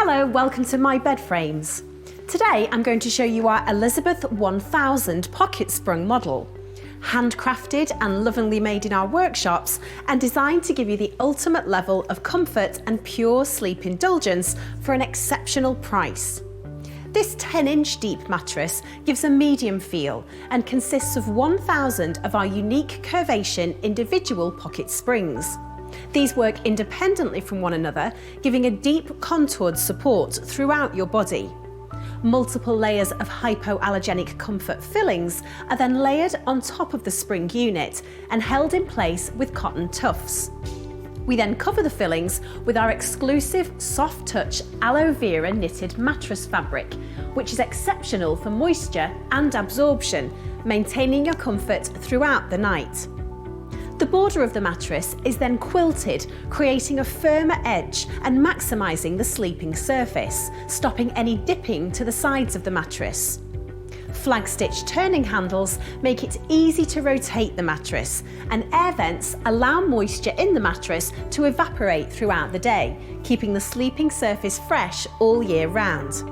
Hello, welcome to MyBedFrames. Today I'm going to show you our Elizabeth 1000 pocket sprung model. Handcrafted and lovingly made in our workshops and designed to give you the ultimate level of comfort and pure sleep indulgence for an exceptional price. This 10-inch deep mattress gives a medium feel and consists of 1,000 of our unique curvation individual pocket springs. These work independently from one another, giving a deep contoured support throughout your body. Multiple layers of hypoallergenic comfort fillings are then layered on top of the spring unit and held in place with cotton tufts. We then cover the fillings with our exclusive soft touch aloe vera knitted mattress fabric, which is exceptional for moisture and absorption, maintaining your comfort throughout the night. The border of the mattress is then quilted, creating a firmer edge and maximising the sleeping surface, stopping any dipping to the sides of the mattress. Flag stitch turning handles make it easy to rotate the mattress, and air vents allow moisture in the mattress to evaporate throughout the day, keeping the sleeping surface fresh all year round.